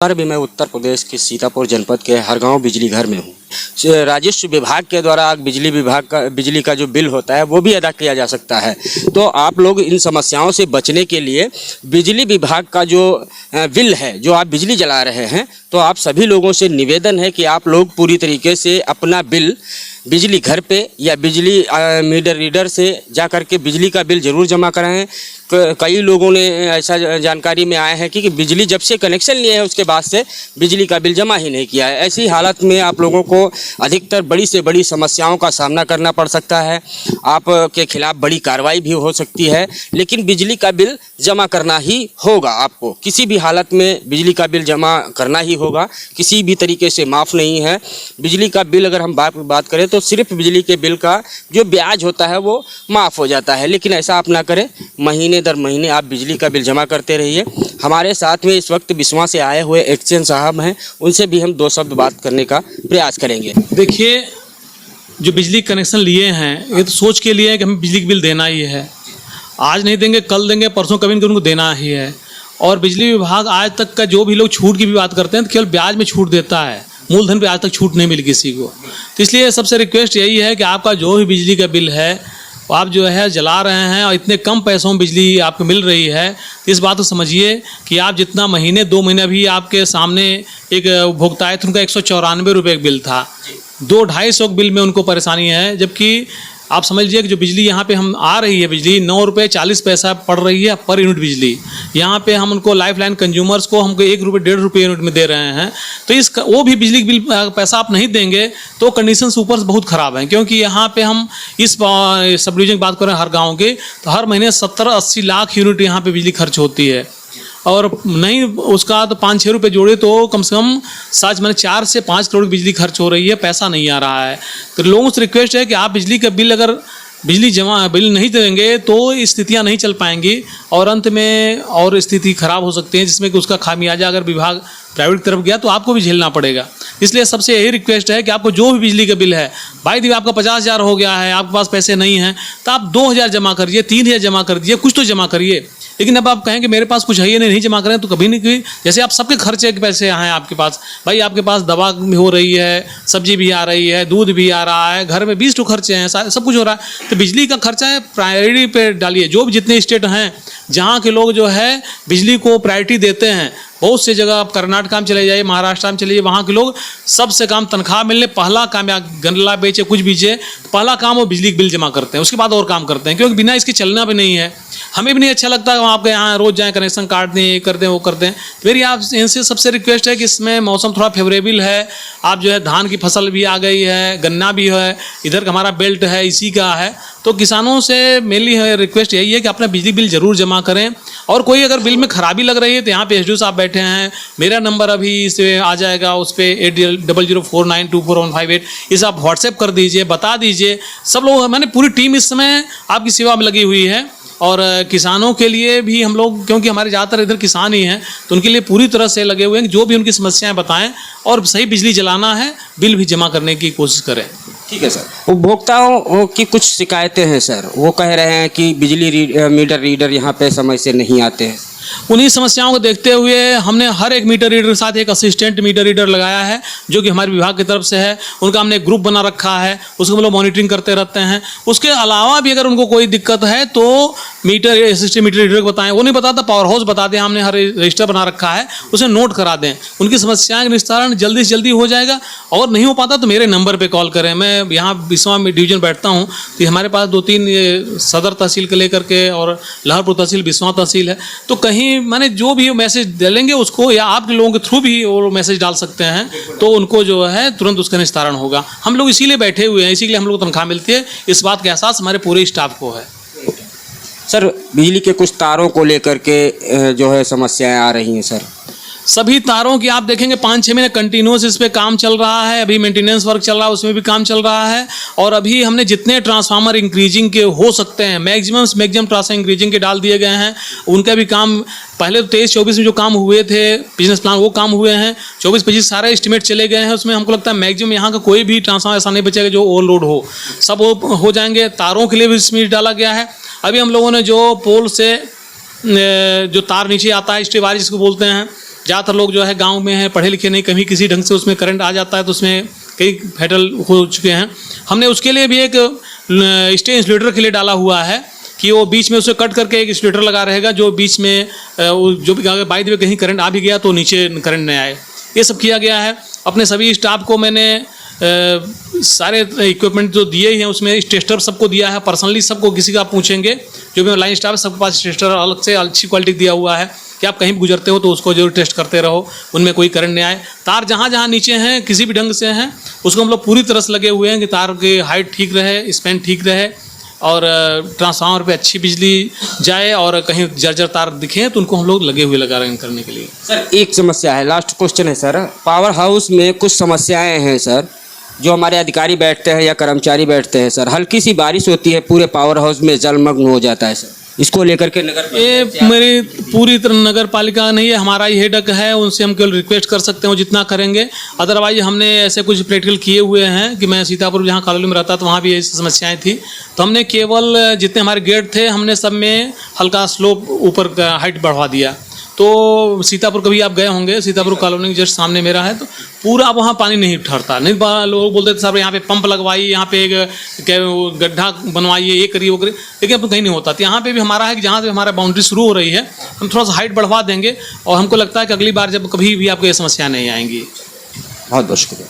अभी मैं उत्तर प्रदेश के सीतापुर जनपद के हरगांव बिजली घर में हूँ। राजस्व विभाग के द्वारा बिजली का जो बिल होता है वो भी अदा किया जा सकता है। तो आप लोग इन समस्याओं से बचने के लिए बिजली विभाग का जो बिल है, जो आप बिजली जला रहे हैं, तो आप सभी लोगों से निवेदन है कि आप लोग पूरी तरीके से अपना बिल बिजली घर पे या बिजली मीटर रीडर से जा कर के बिजली का बिल ज़रूर जमा कराएं। कई लोगों ने ऐसा जानकारी में आया है कि बिजली जब से कनेक्शन लिए है उसके बाद से बिजली का बिल जमा ही नहीं किया है। ऐसी हालत में आप लोगों को अधिकतर बड़ी से बड़ी समस्याओं का सामना करना पड़ सकता है। आपके खिलाफ बड़ी कार्रवाई भी हो सकती है, लेकिन बिजली का बिल जमा करना ही होगा। आपको किसी भी हालत में बिजली का बिल जमा करना ही होगा, किसी भी तरीके से माफ़ नहीं है। बिजली का बिल अगर हम बात करें तो सिर्फ बिजली के बिल का जो ब्याज होता है वो माफ़ हो जाता है, लेकिन ऐसा आप ना करें। महीने दर महीने आप बिजली का बिल जमा करते रहिए। हमारे साथ में इस वक्त बिस्वा से आए हुए एक्सचेंज साहब हैं, उनसे भी हम दो शब्द बात करने का प्रयास करेंगे। देखिए, जो बिजली कनेक्शन लिए हैं ये तो सोच के लिए है कि हमें बिजली का बिल देना ही है। आज नहीं देंगे, कल देंगे, परसों कभी उनको देना ही है। और बिजली विभाग आज तक का जो भी लोग छूट की भी बात करते हैं तो केवल ब्याज में छूट देता है, मूलधन पे आज तक छूट नहीं मिली किसी को। तो इसलिए सबसे रिक्वेस्ट यही है कि आपका जो भी बिजली का बिल है आप जो है जला रहे हैं और इतने कम पैसों में बिजली आपको मिल रही है, तो इस बात को समझिए कि आप जितना महीने 2 महीने अभी आपके सामने एक उपभोक्ता है तो उनका 194 रुपये का बिल था, 200-250 बिल में उनको परेशानी है। जबकि आप समझ लीजिए कि जो बिजली यहाँ पे हम आ रही है, बिजली 9 रुपये 40 पैसा पड़ रही है पर यूनिट बिजली। यहाँ पे हम उनको लाइफ लाइन कंज्यूमर्स को हमको 1 रुपये 1.5 रुपये यूनिट में दे रहे हैं। तो वो भी बिजली बिल पैसा आप नहीं देंगे तो कंडीशंस ऊपर से बहुत ख़राब हैं। क्योंकि यहाँ पे हम इस सब डिवीजन की बात करें हर गाँव के, तो हर महीने 70-80 लाख यूनिट यहाँ पर बिजली खर्च होती है। और नहीं उसका तो 5-6 रुपये जोड़े तो कम से कम 4 से 5 करोड़ बिजली खर्च हो रही है, पैसा नहीं आ रहा है। तो लोगों से रिक्वेस्ट है कि आप बिजली का बिल अगर बिल नहीं देंगे तो स्थितियां नहीं चल पाएंगी और अंत में और स्थिति खराब हो सकती है, जिसमें कि उसका खामियाजा अगर विभाग प्राइवेट की तरफ गया तो आपको भी झेलना पड़ेगा। इसलिए सबसे यही रिक्वेस्ट है कि आपको जो भी बिजली का बिल है, भाई दी आपका 50,000 हो गया है, आपके पास पैसे नहीं हैं, तो आप 2,000 जमा करिए, 3,000 जमा कर दिए, कुछ तो जमा करिए। लेकिन अब आप कहें कि मेरे पास कुछ है ही नहीं जमा करें, तो कभी नहीं। जैसे आप सबके खर्चे के पैसे हैं आपके पास, भाई आपके पास दवा भी हो रही है, सब्जी भी आ रही है, दूध भी आ रहा है, घर में 20 तो खर्चे हैं, सब कुछ हो रहा है। तो बिजली का खर्चा है प्रायोरिटी पे डालिए। जो भी जितने स्टेट हैं जहाँ के लोग जो है बिजली को प्रायोरिटी देते हैं, बहुत से जगह आप कर्नाटक में चले जाइए, महाराष्ट्र में चले जाइए, वहाँ के लोग सबसे काम तनख्वाह मिलने पहला काम या गन्ना बेचे कुछ बेचे तो पहला काम वो बिजली बिल जमा करते हैं, उसके बाद और काम करते हैं। क्योंकि बिना इसके चलना भी नहीं है, हमें भी नहीं अच्छा लगता है आपके यहाँ रोज़ जाएँ कनेक्शन काट दें, ये कर दें वो कर दें। मेरी आप इनसे सबसे रिक्वेस्ट है कि इसमें मौसम थोड़ा फेवरेबल है, आप जो है धान की फसल भी आ गई है, गन्ना भी है, इधर का हमारा बेल्ट है इसी का है। तो किसानों से मेनली रिक्वेस्ट यही है कि अपना बिजली बिल ज़रूर जमा करें। और कोई अगर बिल में खराबी लग रही है तो यहाँ पे एसडीओ साहब बैठे हैं, मेरा नंबर अभी इसे आ जाएगा, उस पर 8004924158, इसे आप व्हाट्सएप कर दीजिए, बता दीजिए। सब लोग, मैंने पूरी टीम इस समय आपकी सेवा में लगी हुई है। और किसानों के लिए भी हम लोग, क्योंकि हमारे ज़्यादातर इधर किसान ही हैं, तो उनके लिए पूरी तरह से लगे हुए हैं कि जो भी उनकी समस्याएं बताएं और सही बिजली जलाना है, बिल भी जमा करने की कोशिश करें। ठीक है सर। उपभोक्ताओं की कुछ शिकायतें हैं सर, वो कह रहे हैं कि बिजली मीटर रीडर यहाँ पे समय से नहीं आते हैं। उन्हीं समस्याओं को देखते हुए हमने हर एक मीटर रीडर के साथ एक असिस्टेंट मीटर रीडर लगाया है, जो कि हमारे विभाग की तरफ से है। उनका हमने एक ग्रुप बना रखा है, उसको हम लोग मॉनिटरिंग करते रहते हैं। उसके अलावा भी अगर उनको कोई दिक्कत है तो असिस्टेंट मीटर रीडर को बताएं। वो नहीं बताता, पावर हाउस बता दें, हमने हर रजिस्टर बना रखा है, उसे नोट करा दें। उनकी समस्याएं का निस्तारण जल्दी से जल्दी हो जाएगा। और नहीं हो पाता तो मेरे नंबर पर कॉल करें। मैं यहाँ बिस्वा में डिवीजन बैठता हूँ, तो हमारे पास 2-3 सदर तहसील के लेकर के और लहरपुर तहसील, बिस्वा तहसील है। तो कहीं मैंने जो भी मैसेज डालेंगे उसको, या आप लोगों के थ्रू भी वो मैसेज डाल सकते हैं, तो उनको जो है तुरंत उसका निस्तारण होगा। हम लोग इसीलिए बैठे हुए हैं, इसीलिए हम लोग को तनख्वाह मिलती है। इस बात का एहसास हमारे पूरे स्टाफ को है। सर, बिजली के कुछ तारों को लेकर के जो है समस्याएं आ रही हैं सर। सभी तारों की आप देखेंगे 5-6 महीने कंटिन्यूस इस पे काम चल रहा है। अभी मेंटेनेंस वर्क चल रहा है, उसमें भी काम चल रहा है। और अभी हमने जितने ट्रांसफार्मर इंक्रीजिंग के हो सकते हैं, मैक्सिमम ट्रांसफार्मर इंक्रीजिंग के डाल दिए गए हैं। उनका भी काम पहले तो 23-24 में जो काम हुए थे बिजनेस प्लान, वो काम हुए हैं। 24-25 सारे एस्टिमेट चले गए हैं। उसमें हमको लगता है मैक्सिमम यहाँ का कोई भी ट्रांसफार्मर ऐसा नहीं बचेगा जो ओवरलोड हो, सब हो जाएंगे। तारों के लिए भी इसमें डाला गया है। अभी हम लोगों ने जो पोल से जो तार नीचे आता है, स्टेवारी जिसको बोलते हैं, ज़्यादातर लोग जो है गांव में है, पढ़े लिखे नहीं, कभी किसी ढंग से उसमें करंट आ जाता है तो उसमें कई फैटल हो चुके हैं। हमने उसके लिए भी एक स्टे इंसुलेटर के लिए डाला हुआ है कि वो बीच में उसे कट करके एक इंसुलेटर लगा रहेगा, जो बीच में जो भी अगर बाई द वे कहीं करंट आ भी गया तो नीचे करंट नहीं आए। ये सब किया गया है। अपने सभी स्टाफ को मैंने सारे इक्विपमेंट जो दिए हैं उसमें टेस्टर सबको दिया है, पर्सनली सबको, किसी का आप पूछेंगे जो भी लाइन स्टाफ है सबके पास टेस्टर अलग से अच्छी क्वालिटी दिया हुआ है कि आप कहीं भी गुजरते हो तो उसको जरूर टेस्ट करते रहो, उनमें कोई करंट नहीं आए। तार जहाँ जहाँ नीचे हैं किसी भी ढंग से हैं उसको हम लोग पूरी तरह से लगे हुए हैं कि तार की हाइट ठीक रहे, स्पैन ठीक रहे और ट्रांसफार्मर पे अच्छी बिजली जाए और कहीं जर्जर तार दिखे तो उनको हम लोग लगे हुए लगा रहे हैं करने के लिए। सर एक समस्या है, लास्ट क्वेश्चन है सर, पावर हाउस में कुछ समस्याएं हैं सर, जो हमारे अधिकारी बैठते हैं या कर्मचारी बैठते हैं सर, हल्की सी बारिश होती है पूरे पावर हाउस में जलमग्न हो जाता है सर, इसको लेकर के नगर ये मेरी पूरी तरह नगर पालिका नहीं है, हमारा ही हेडक है, उनसे हम केवल रिक्वेस्ट कर सकते हैं वो जितना करेंगे। अदरवाइज हमने ऐसे कुछ प्रैक्टिकल किए हुए हैं कि मैं सीतापुर जहाँ कॉलोनी में रहता तो वहाँ भी ऐसी समस्याएं थी, तो हमने केवल जितने हमारे गेट थे हमने सब में हल्का स्लोप ऊपर का हाइट बढ़वा दिया। तो सीतापुर कभी आप गए होंगे, सीतापुर कॉलोनी जस्ट सामने मेरा है, तो पूरा वहाँ पानी नहीं ठहरता। नहीं लोग बोलते थे साहब यहाँ पे पंप लगवाइए, यहाँ पे एक गड्ढा बनवाइए, ये करिए वो करिए, लेकिन अब तो कहीं नहीं होता। तो यहाँ पे भी हमारा है कि जहाँ से हमारा बाउंड्री शुरू हो रही है हम थोड़ा सा हाइट बढ़वा देंगे और हमको लगता है कि अगली बार जब कभी भी आपको ये समस्या नहीं आएंगी। बहुत बहुत शुक्रिया।